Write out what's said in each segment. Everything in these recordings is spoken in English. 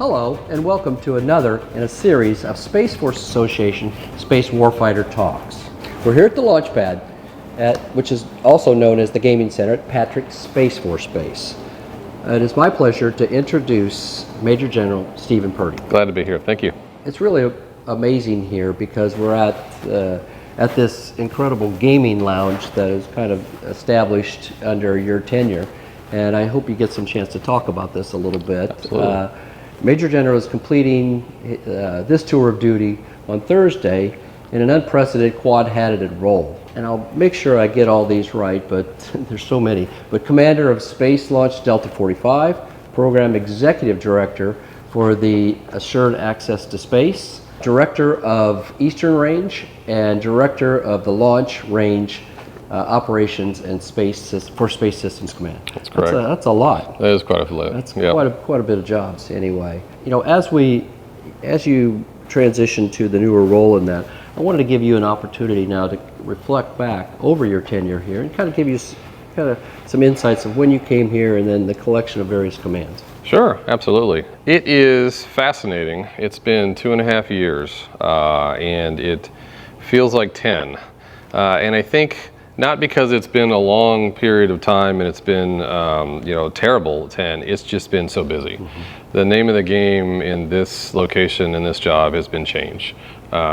Hello, and welcome to another in a series of Space Force Association Space Warfighter Talks. We're here at the launch pad, which is also known as the Gaming Center at Patrick Space Force Base. It is my pleasure to introduce Major General Stephen Purdy. Glad to be here, thank you. It's really amazing here because we're at this incredible gaming lounge that is kind of established under your tenure, and I hope you get some chance to talk about this a little bit. Absolutely. Major General is completing this tour of duty on Thursday in an unprecedented quad-hatted role. And I'll make sure I get all these right, but there's so many. But Commander of Space Launch Delta 45, Program Executive Director for the Assured Access to Space, Director of Eastern Range, and Director of the Launch Range Operations and Space Systems Command. That's correct. That's a lot. That is quite a few. That's quite a bit of jobs anyway. You know, as you transition to the newer role in that, I wanted to give you an opportunity now to reflect back over your tenure here and kind of give you some insights of when you came here and then the collection of various commands. Sure, absolutely. It is fascinating. It's been 2.5 years, and it feels like 10. And I think not because it's been a long period of time and it's been terrible 10, it's just been so busy. Mm-hmm. The name of the game in this location, in this job, has been change.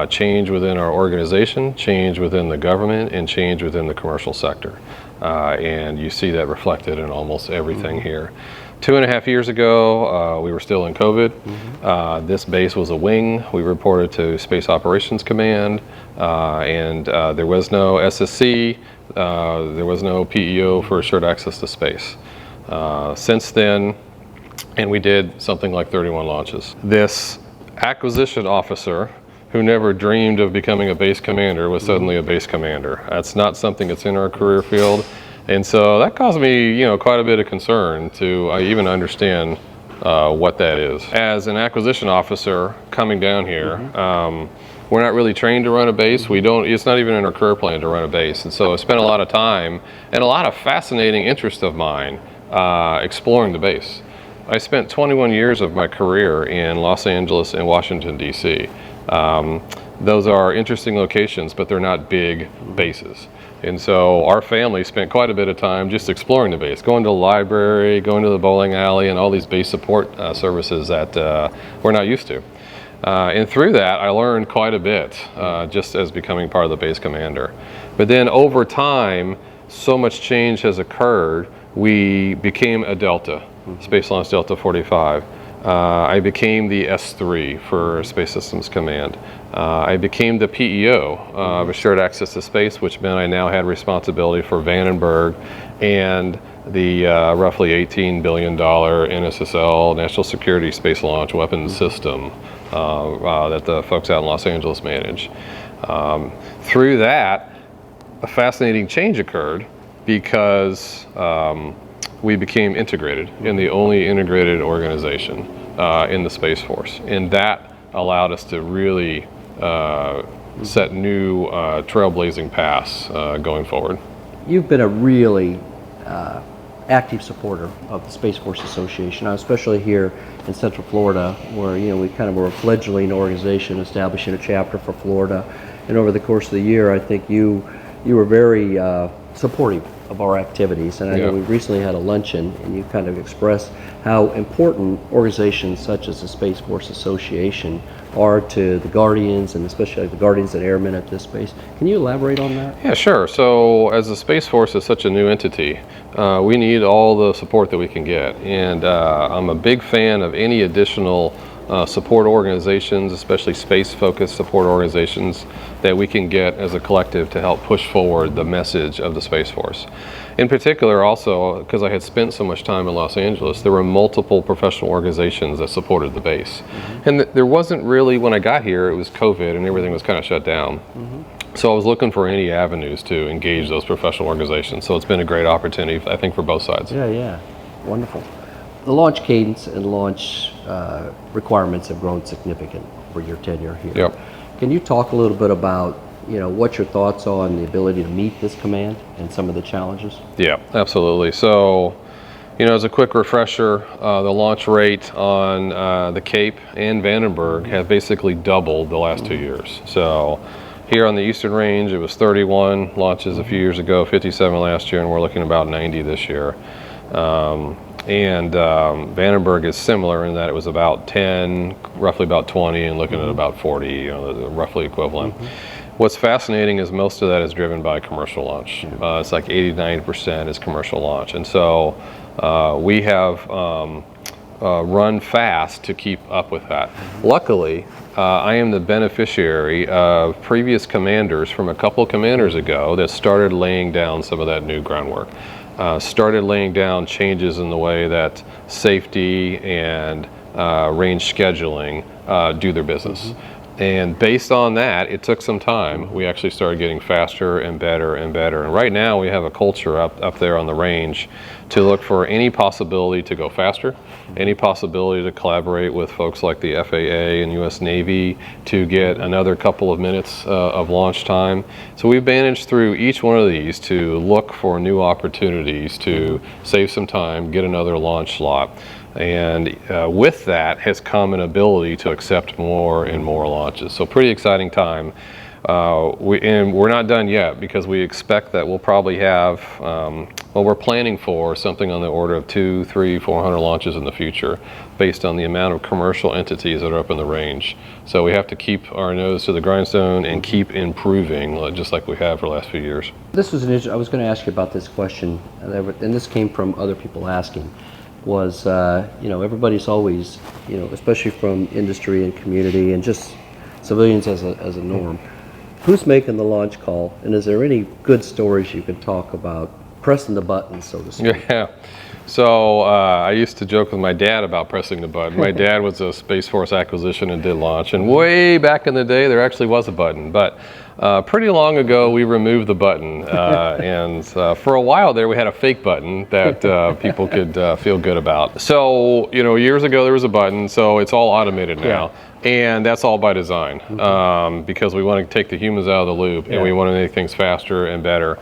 Change within our organization, change within the government, and change within the commercial sector. And you see that reflected in almost everything here. 2.5 years ago, we were still in COVID. Mm-hmm. This base was a wing. We reported to Space Operations Command, and there was no SSC, there was no PEO for assured access to space. Since then, and we did something like 31 launches. This acquisition officer who never dreamed of becoming a base commander was suddenly a base commander. That's not something that's in our career field. And so that caused me, quite a bit of concern to even understand what that is. As an acquisition officer coming down here, we're not really trained to run a base. It's not even in our career plan to run a base. And so I spent a lot of time and a lot of fascinating interest of mine exploring the base. I spent 21 years of my career in Los Angeles and Washington, D.C. Those are interesting locations, but they're not big bases. And so our family spent quite a bit of time just exploring the base, going to the library, going to the bowling alley, and all these base support services that we're not used to. And through that, I learned quite a bit, just as becoming part of the base commander. But then over time, so much change has occurred. We became a Delta, Space Launch Delta 45. I became the S3 for Space Systems Command. I became the PEO of Assured Access to Space, which meant I now had responsibility for Vandenberg and the roughly $18 billion NSSL, National Security Space Launch Weapons System that the folks out in Los Angeles manage. Through that, a fascinating change occurred because we became integrated in the only integrated organization in the Space Force. And that allowed us to really set new trailblazing paths going forward. You've been a really active supporter of the Space Force Association, especially here in Central Florida, where we kind of were a fledgling organization establishing a chapter for Florida. And over the course of the year, I think you were very supportive of our activities, and I know we recently had a luncheon and you kind of expressed how important organizations such as the Space Force Association are to the Guardians, and especially the Guardians and Airmen at this space. Can you elaborate on that? Yeah, sure. So as the Space Force is such a new entity, we need all the support that we can get, and I'm a big fan of any additional support organizations, especially space-focused support organizations, that we can get as a collective to help push forward the message of the Space Force. In particular, also, because I had spent so much time in Los Angeles, there were multiple professional organizations that supported the base. And there wasn't really, when I got here, it was COVID and everything was kind of shut down. So I was looking for any avenues to engage those professional organizations. So it's been a great opportunity, I think, for both sides. Yeah, wonderful. The launch cadence and launch requirements have grown significant for your tenure here. Yep. Can you talk a little bit about what's your thoughts on the ability to meet this command and some of the challenges? Yeah, absolutely. So as a quick refresher, the launch rate on the Cape and Vandenberg have basically doubled the last 2 years. So here on the Eastern Range, it was 31 launches a few years ago, 57 last year, and we're looking about 90 this year. Vandenberg is similar in that it was about 10, roughly about 20, and looking at about 40, roughly equivalent. What's fascinating is most of that is driven by commercial launch. It's like 80–90% is commercial launch. And so we have run fast to keep up with that. Luckily, I am the beneficiary of previous commanders from a couple of commanders ago that started laying down some of that new groundwork. Started laying down changes in the way that safety and range scheduling do their business. And based on that, it took some time. We actually started getting faster and better and better. And right now we have a culture up there on the range to look for any possibility to go faster, any possibility to collaborate with folks like the FAA and US Navy to get another couple of minutes of launch time. So we've managed through each one of these to look for new opportunities to save some time, get another launch slot. And with that has come an ability to accept more and more launches. So pretty exciting time. And we're not done yet because we expect that we'll probably have, we're planning for something on the order of 200, 300, 400 launches in the future based on the amount of commercial entities that are up in the range. So we have to keep our nose to the grindstone and keep improving just like we have for the last few years. This was I was going to ask you about this question, and this came from other people asking. Was everybody's always, especially from industry and community and just civilians as a norm, who's making the launch call, and is there any good stories you can talk about pressing the button, so to speak? Yeah. So I used to joke with my dad about pressing the button. My dad was a Space Force acquisition and did launch, and way back in the day there actually was a button, but pretty long ago we removed the button, and for a while there we had a fake button that people could feel good about. So years ago there was a button, so it's all automated now. And that's all by design, because we want to take the humans out of the loop, and we want to make things faster and better.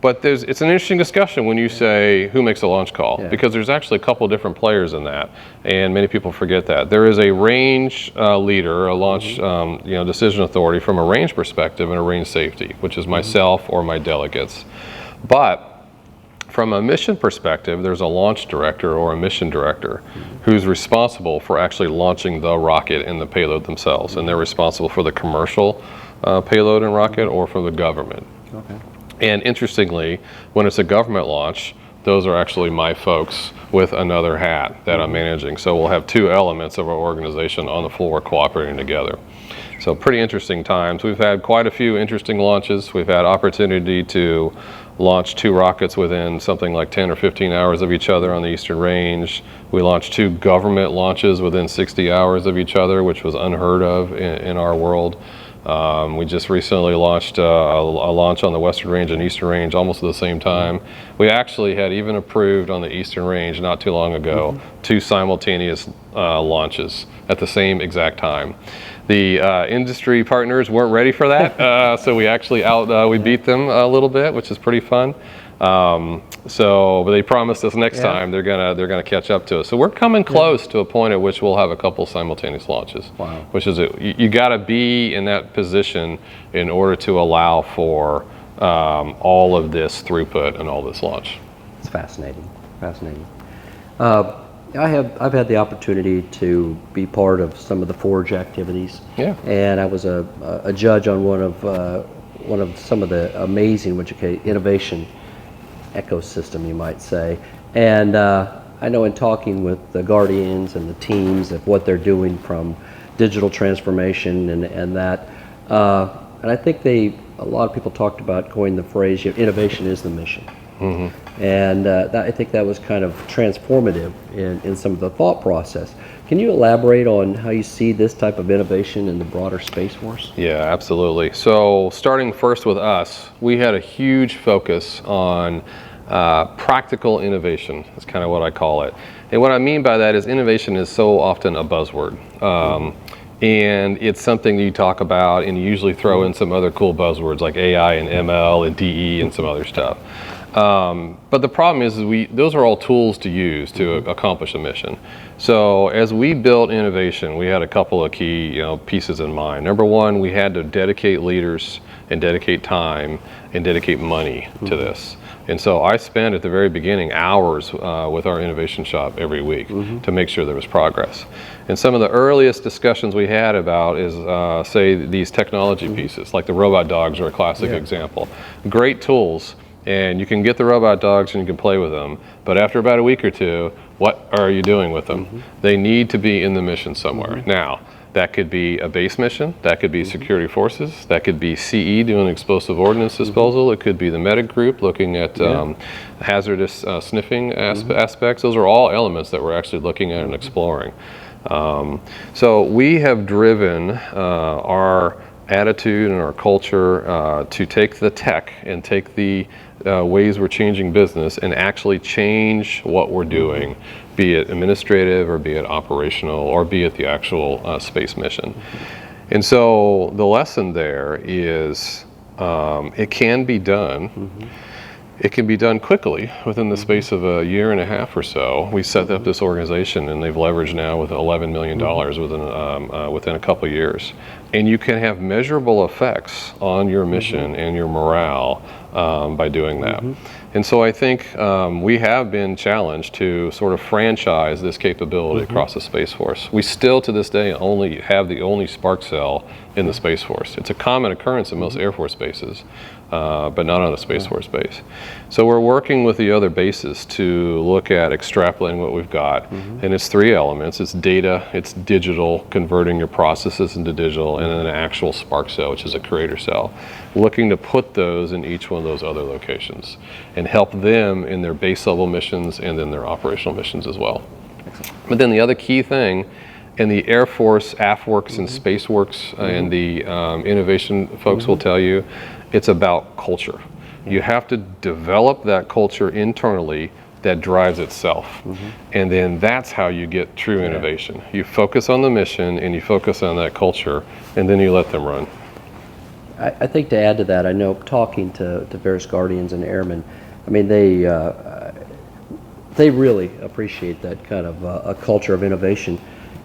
But it's an interesting discussion when you say who makes a launch call, because there's actually a couple different players in that, and many people forget that. There is a range leader, a launch decision authority from a range perspective and a range safety, which is myself or my delegates. But from a mission perspective, there's a launch director or a mission director who's responsible for actually launching the rocket and the payload themselves, and they're responsible for the commercial payload and rocket or for the government. Okay. And interestingly, when it's a government launch, those are actually my folks with another hat that I'm managing. So we'll have two elements of our organization on the floor cooperating together. So pretty interesting times. We've had quite a few interesting launches. We've had opportunity to launch 2 rockets within something like 10 or 15 hours of each other on the Eastern Range. We launched 2 government launches within 60 hours of each other, which was unheard of in our world. We just recently launched a launch on the Western Range and Eastern Range almost at the same time. We actually had even approved on the Eastern Range not too long ago 2 simultaneous launches at the same exact time. The industry partners weren't ready for that, so we actually we beat them a little bit, which is pretty fun. But they promised us next time they're gonna catch up to us. So we're coming close to a point at which we'll have a couple simultaneous launches. Wow. Which is you got to be in that position in order to allow for all of this throughput and all this launch. It's fascinating. I've had the opportunity to be part of some of the Forge activities. Yeah. And I was a judge on one of some of the amazing innovation ecosystem, you might say. And I know in talking with the Guardians and the teams of what they're doing from digital transformation and that, and I think a lot of people talked about coining the phrase, innovation is the mission. And I think that was kind of transformative in some of the thought process. Can you elaborate on how you see this type of innovation in the broader Space Force? Yeah, absolutely. So starting first with us, we had a huge focus on practical innovation. That's kind of what I call it. And what I mean by that is innovation is so often a buzzword. And it's something that you talk about and you usually throw in some other cool buzzwords like AI and ML and DE and some other stuff. But the problem is those are all tools to use to accomplish a mission. So as we built innovation, we had a couple of key pieces in mind. Number one, we had to dedicate leaders and dedicate time and dedicate money to this. And so I spent at the very beginning hours with our innovation shop every week to make sure there was progress. And some of the earliest discussions we had about is, say, these technology pieces, like the robot dogs are a classic example. Great tools, and you can get the robot dogs and you can play with them, but after about a week or two, what are you doing with them? They need to be in the mission somewhere. Now, that could be a base mission, that could be security forces, that could be CE doing explosive ordnance disposal, it could be the medic group looking at hazardous sniffing aspects. Those are all elements that we're actually looking at and exploring. So we have driven our attitude and our culture to take the tech and take the ways we're changing business and actually change what we're doing, be it administrative or be it operational or be it the actual space mission. And so the lesson there is it can be done. It can be done quickly within the space of a year and a half or so. We set up this organization and they've leveraged now with $11 million within a couple of years. And you can have measurable effects on your mission and your morale by doing that. And so I think we have been challenged to sort of franchise this capability across the Space Force. We still to this day only have the only spark cell in the Space Force. It's a common occurrence in most Air Force bases, but not on a Space Force base. So we're working with the other bases to look at extrapolating what we've got. And it's three elements. It's data, it's digital, converting your processes into digital, and then an actual spark cell, which is a creator cell. Looking to put those in each one of those other locations and help them in their base level missions and then their operational missions as well. But then the other key thing, and the Air Force, AFWorks and SpaceWorks and the innovation folks will tell you, it's about culture. You have to develop that culture internally that drives itself. And then that's how you get true innovation. You focus on the mission and you focus on that culture and then you let them run. I think to add to that, I know talking to various Guardians and airmen, I mean, they really appreciate that kind of a culture of innovation.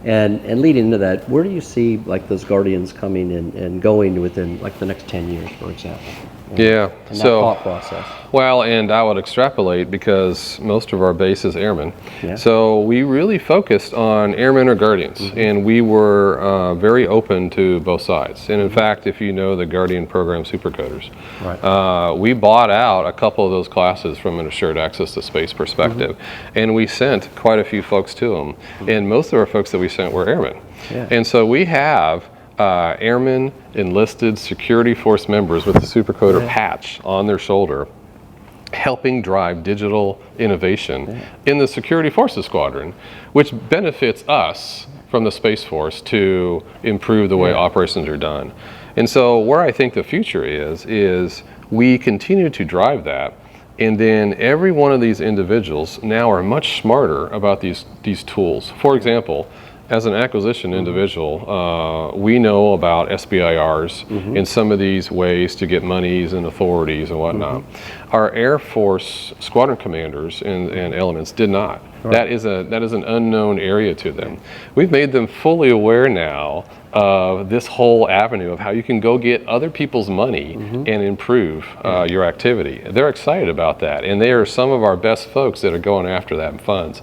And leading into that, where do you see like those Guardians coming in and going within like the next 10 years, for example? Yeah, and that thought process. Well, and I would extrapolate because most of our base is airmen. So we really focused on airmen or Guardians, and we were very open to both sides. And in fact, if you know the Guardian program Supercoders, we bought out a couple of those classes from an assured access to space perspective, and we sent quite a few folks to them. And most of our folks that we sent were airmen. And so we have airmen, enlisted security force members with the Supercoder patch on their shoulder, helping drive digital innovation in the security forces squadron, which benefits us from the Space Force to improve the way operations are done. And so where I think the future is we continue to drive that, and then every one of these individuals now are much smarter about these tools. For example, as an acquisition individual, we know about SBIRs and some of these ways to get monies and authorities and whatnot. Our Air Force squadron commanders and elements did not. That is an unknown area to them. We've made them fully aware now of this whole avenue of how you can go get other people's money and improve your activity. They're excited about that, and they are some of our best folks that are going after that funds.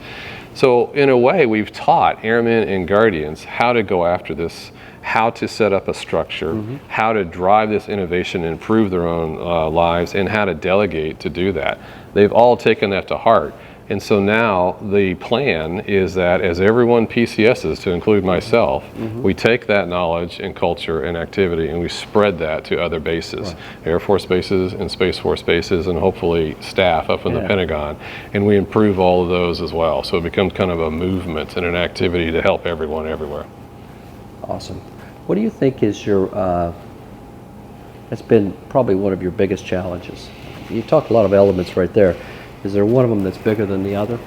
So in a way, we've taught airmen and Guardians how to go after this, how to set up a structure, how to drive this innovation and improve their own lives, and how to delegate to do that. They've all taken that to heart. And so now the plan is that as everyone PCSs, to include myself, we take that knowledge and culture and activity and we spread that to other bases, Air Force bases and Space Force bases, and hopefully staff up in the Pentagon. And we improve all of those as well. So it becomes kind of a movement and an activity to help everyone everywhere. Awesome. What do you think is your, that's been probably one of your biggest challenges? You talked a lot of elements right there. Is there one of them that's bigger than the other?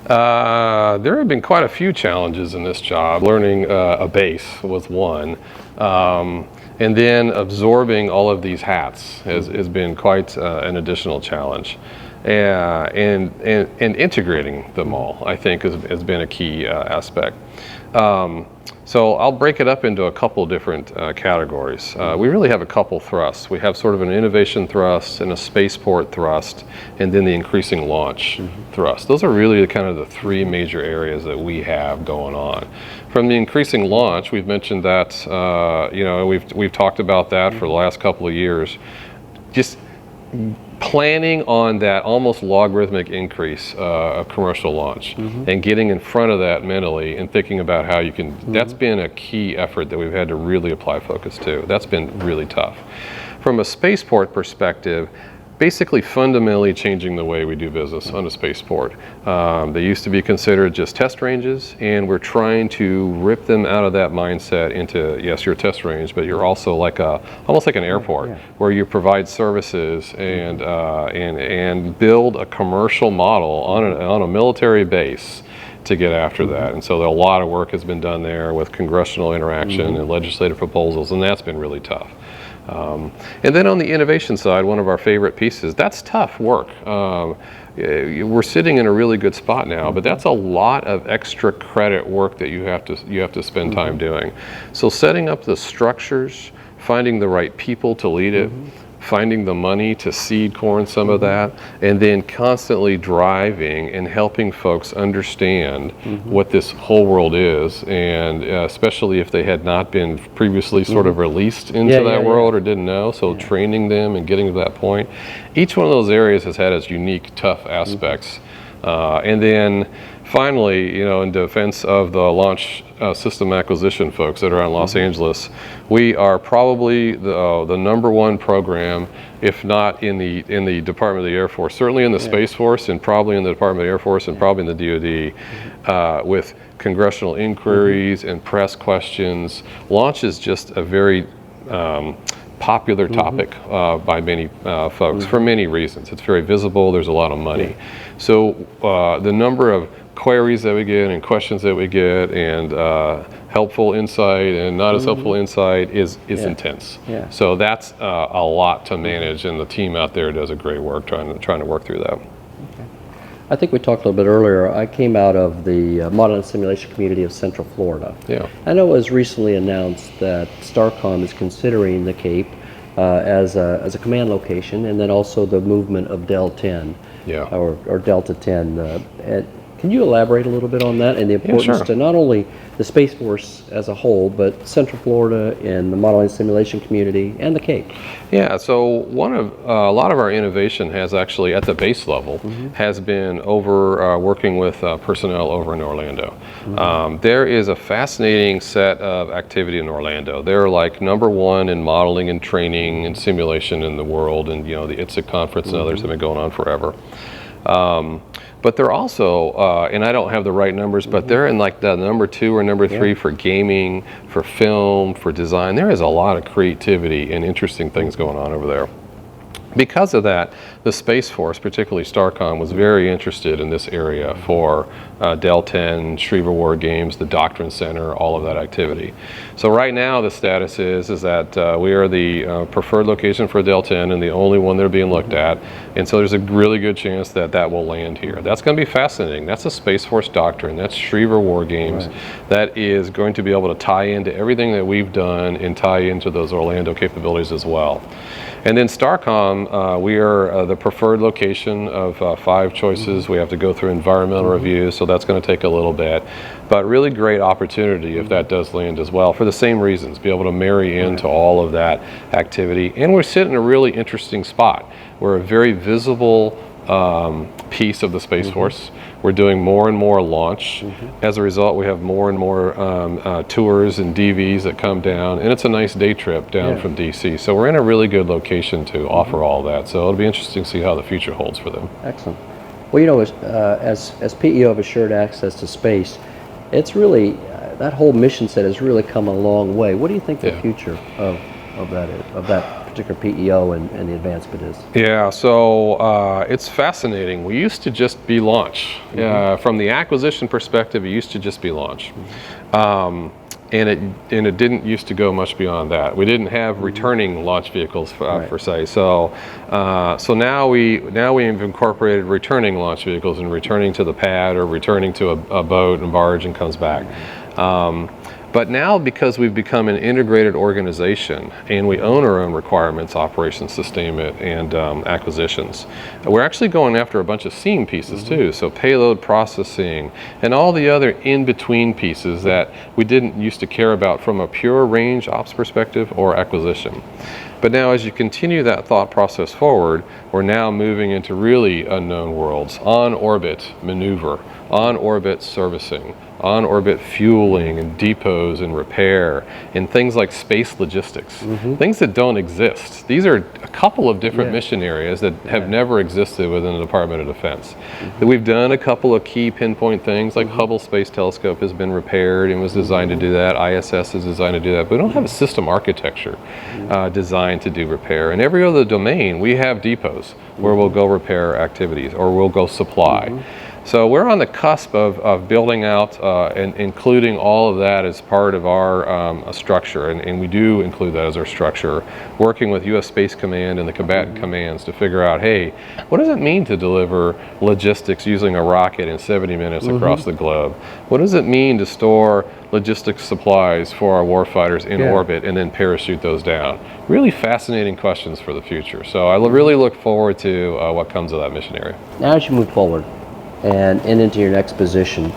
There have been quite a few challenges in this job. Learning a base was one. And then absorbing all of these hats has been quite an additional challenge. And integrating them all, I think, has been a key aspect. So I'll break it up into a couple different categories. We really have a couple thrusts. We have sort of an innovation thrust and a spaceport thrust, and then the increasing launch thrust. Those are really kind of the three major areas that we have going on. From the increasing launch, we've mentioned that, we've talked about that for the last couple of years. Just planning on that almost logarithmic increase of commercial launch and getting in front of that mentally and thinking about how you can, that's been a key effort that we've had to really apply focus to. That's been really tough. From a spaceport perspective, basically fundamentally changing the way we do business on a spaceport. They used to be considered just test ranges, and we're trying to rip them out of that mindset into, yes, you're a test range, but you're also like almost like an airport where you provide services and build a commercial model on a military base to get after that. And so a lot of work has been done there with congressional interaction and legislative proposals, and that's been really tough. And then on the innovation side, one of our favorite pieces, that's tough work. We're sitting in a really good spot now, but that's a lot of extra credit work that you have to spend time doing. So setting up the structures, finding the right people to lead it, finding the money to seed corn some of that, and then constantly driving and helping folks understand what this whole world is, and especially if they had not been previously sort of released into that world or didn't know, so training them and getting to that point. Each one of those areas has had its unique, tough aspects. And then finally, in defense of the launch system acquisition folks that are out in Los Angeles, we are probably the #1 program, if not in the Department of the Air Force, certainly in the Space Force, and probably in the Department of the Air Force, and probably in the DoD, with congressional inquiries and press questions. Launch is just a very popular topic by many folks for many reasons. It's very visible, there's a lot of money. So the number of queries that we get and questions that we get and helpful insight and not as helpful insight is intense. So that's a lot to manage, and the team out there does a great work trying to work through that. I think we talked a little bit earlier. I came out of the model and simulation community of Central Florida. I know it was recently announced that STARCOM is considering the Cape as a command location, and then also the movement of Del 10 or Delta 10. Can you elaborate a little bit on that and the importance to not only the Space Force as a whole, but Central Florida and the modeling simulation community and the Cape? Yeah, so a lot of our innovation has actually, at the base level, has been over working with personnel over in Orlando. There is a fascinating set of activity in Orlando. They're like #1 in modeling and training and simulation in the world, and the ITSIC conference and others have been going on forever. But they're also, and I don't have the right numbers, but they're in like the #2 or #3 for gaming, for film, for design. There is a lot of creativity and interesting things going on over there. Because of that, the Space Force, particularly STARCOM, was very interested in this area for Del 10, Schriever War Games, the Doctrine Center, all of that activity. So right now the status is that we are the preferred location for Del 10 and the only one they're being looked at. And so there's a really good chance that will land here. That's going to be fascinating. That's a Space Force Doctrine. That's Schriever War Games. That is going to be able to tie into everything that we've done and tie into those Orlando capabilities as well. And then STARCOM, we are the preferred location of 5 choices. We have to go through environmental reviews, so that's going to take a little bit. But really great opportunity if that does land as well, for the same reasons, be able to marry into all of that activity. And we're sitting in a really interesting spot. We're a very visible piece of the Space Force. We're doing more and more launch. As a result, we have more and more tours and DVs that come down, and it's a nice day trip down from DC. So we're in a really good location to offer all that. So it'll be interesting to see how the future holds for them. Excellent. Well, as PEO of Assured Access to Space, it's really, that whole mission set has really come a long way. What do you think the future of that particular PEO and the advancement is? Yeah, so it's fascinating. We used to just be launch. From the acquisition perspective, it used to just be launch. And it didn't used to go much beyond that. We didn't have returning launch vehicles per se. So now we've incorporated returning launch vehicles and returning to the pad or returning to a boat and barge and comes back. But now, because we've become an integrated organization and we own our own requirements, operations, sustainment, and acquisitions, we're actually going after a bunch of seam pieces too. So payload processing and all the other in-between pieces that we didn't used to care about from a pure range ops perspective or acquisition. But now, as you continue that thought process forward, we're now moving into really unknown worlds: on-orbit maneuver, on-orbit servicing, on-orbit fueling and depots and repair, and things like space logistics, things that don't exist. These are a couple of different mission areas that have never existed within the Department of Defense. We've done a couple of key pinpoint things, like Hubble Space Telescope has been repaired and was designed to do that. ISS is designed to do that, but we don't have a system architecture designed to do repair. In every other domain, we have depots where we'll go repair activities or we'll go supply. So we're on the cusp of building out and including all of that as part of our structure, and we do include that as our structure, working with U.S. Space Command and the combatant commands to figure out, hey, what does it mean to deliver logistics using a rocket in 70 minutes across the globe? What does it mean to store logistics supplies for our warfighters in orbit and then parachute those down? Really fascinating questions for the future. So I really look forward to what comes of that mission area. Now as you move forward and into your next position,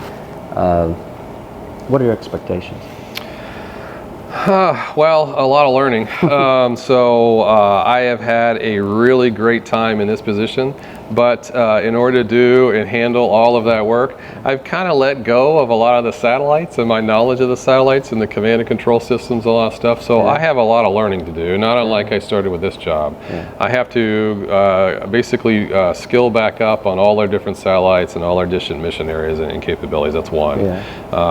what are your expectations? Well, a lot of learning. I have had a really great time in this position, but in order to do and handle all of that work, I've kind of let go of a lot of the satellites and my knowledge of the satellites and the command and control systems, a lot of stuff. So I have a lot of learning to do, not unlike I started with this job. I have to basically skill back up on all our different satellites and all our different mission areas and capabilities. That's one.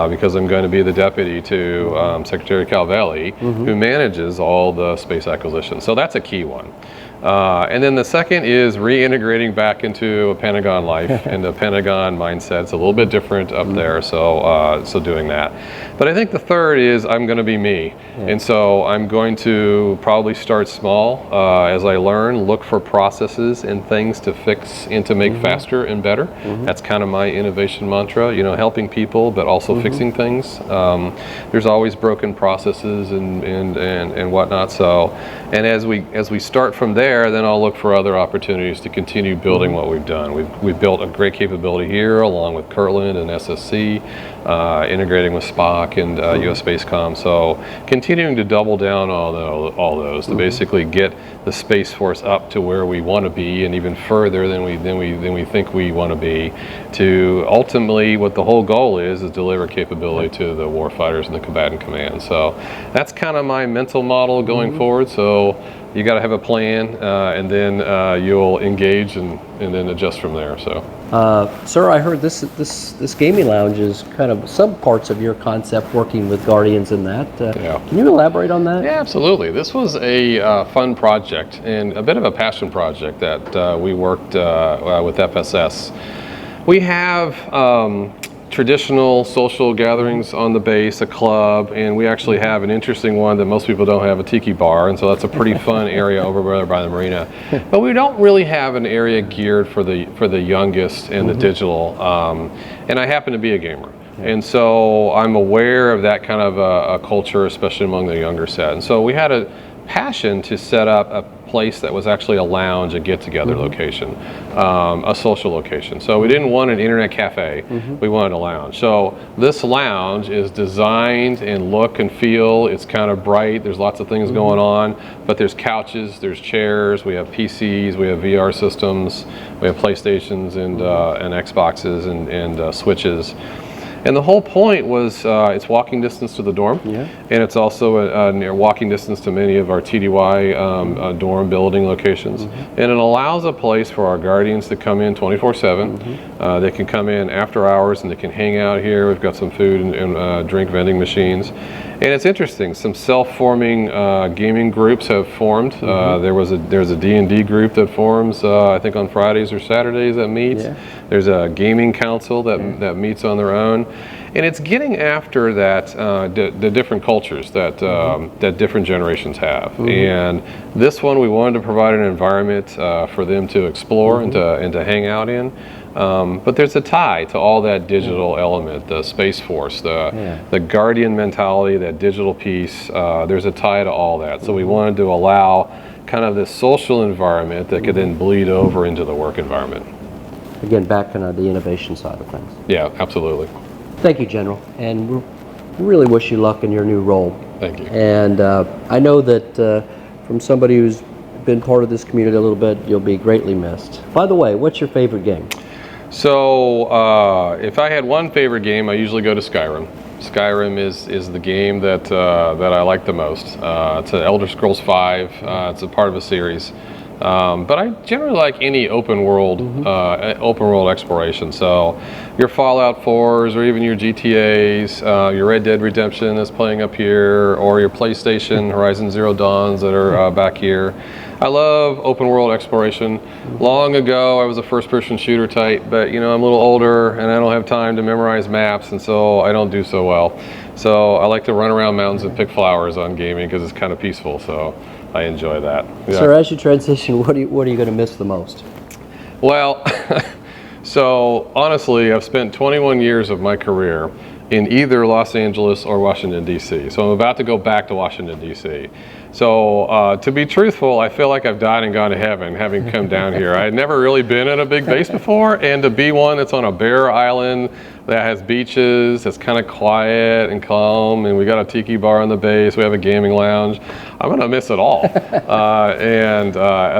Because I'm going to be the deputy to Secretary Calvelli, who manages all the space acquisition. So that's a key one. And then the second is reintegrating back into a Pentagon life and the Pentagon mindset. It's a little bit different up there, so doing that. But I think the third is I'm going to be me. And so I'm going to probably start small as I learn, look for processes and things to fix and to make faster and better. That's kind of my innovation mantra, you know, helping people, but also fixing things. There's always broken processes and whatnot. So, and as we start from there, then I'll look for other opportunities to continue building what we've done. We've built a great capability here, along with Kirtland and SSC, integrating with Spock and U.S. Spacecom. So continuing to double down on all those to basically get the Space Force up to where we want to be, and even further than we think we want to be. To ultimately, what the whole goal is deliver capability to the warfighters and the combatant command. So that's kind of my mental model going forward. So you got to have a plan, and then you'll engage and then adjust from there. So, sir, I heard this gaming lounge is kind of some parts of your concept, working with Guardians in that. Can you elaborate on that? Yeah, absolutely. This was a fun project and a bit of a passion project that we worked with FSS. We have traditional social gatherings on the base, a club, and we actually have an interesting one that most people don't have, a tiki bar, and so that's a pretty fun area over there by the marina. But we don't really have an area geared for the youngest and the digital, and I happen to be a gamer. And so I'm aware of that kind of a culture, especially among the younger set. And so we had a passion to set up a place that was actually a lounge, a get-together location, a social location. So we didn't want an internet cafe, we wanted a lounge. So this lounge is designed and look and feel, it's kind of bright, there's lots of things going on, but there's couches, there's chairs, we have PCs, we have VR systems, we have PlayStations and Xboxes and Switches. And the whole point was it's walking distance to the dorm, and it's also near walking distance to many of our TDY dorm building locations. And it allows a place for our Guardians to come in 24/7. They can come in after hours and they can hang out here. We've got some food and drink vending machines. And it's interesting, some self-forming gaming groups have formed. There's a D&D group that forms, I think on Fridays or Saturdays that meets. Yeah. There's a gaming council that meets on their own. And it's getting after that, the different cultures that, that different generations have. And this one, we wanted to provide an environment for them to explore and to hang out in. But there's a tie to all that digital element, the Space Force, the Guardian mentality, that digital piece. There's a tie to all that. So we wanted to allow kind of this social environment that could then bleed over into the work environment. Again, back on the innovation side of things. Yeah, absolutely. Thank you, General, and we really wish you luck in your new role. Thank you. And I know that from somebody who's been part of this community a little bit, you'll be greatly missed. By the way, what's your favorite game? So if I had one favorite game, I usually go to Skyrim. Skyrim is the game that I like the most. It's an Elder Scrolls V. It's a part of a series. But I generally like any open world exploration. So your Fallout 4s, or even your GTAs, your Red Dead Redemption that's playing up here, or your PlayStation Horizon Zero Dawns that are back here. I love open world exploration. Long ago, I was a first-person shooter type, but you know, I'm a little older and I don't have time to memorize maps, and so I don't do so well. So I like to run around mountains and pick flowers on gaming because it's kind of peaceful. So I enjoy that. Yeah. So as you transition, what are you going to miss the most? Well, so honestly, I've spent 21 years of my career in either Los Angeles or Washington, D.C. So I'm about to go back to Washington, D.C. So to be truthful, I feel like I've died and gone to heaven having come down here. I had never really been at a big base before, and to be one that's on a bare island that has beaches, that's kind of quiet and calm, and we got a tiki bar on the base, we have a gaming lounge. I'm gonna miss it all.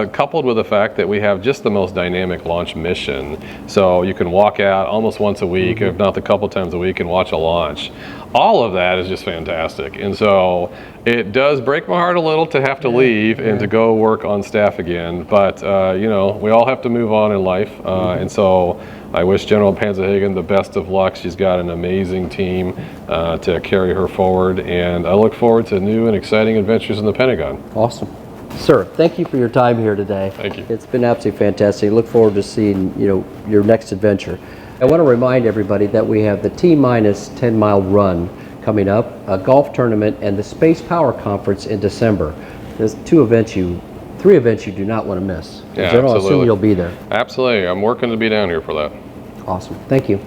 Coupled with the fact that we have just the most dynamic launch mission. So you can walk out almost once a week, if not a couple times a week, and watch a launch. All of that is just fantastic. And so it does break my heart a little to have to leave and to go work on staff again. But you know, we all have to move on in life. And so I wish General Panzerhagen the best of luck. She's got an amazing team to carry her forward. And I look forward to new and exciting adventures in the Pentagon. Awesome. Sir, thank you for your time here today. Thank you. It's been absolutely fantastic. Look forward to seeing your next adventure. I want to remind everybody that we have the T-minus 10-mile run coming up, a golf tournament, and the Space Power Conference in December. There's three events you do not want to miss. Yeah, General, absolutely. I assume you'll be there. Absolutely. I'm working to be down here for that. Awesome. Thank you.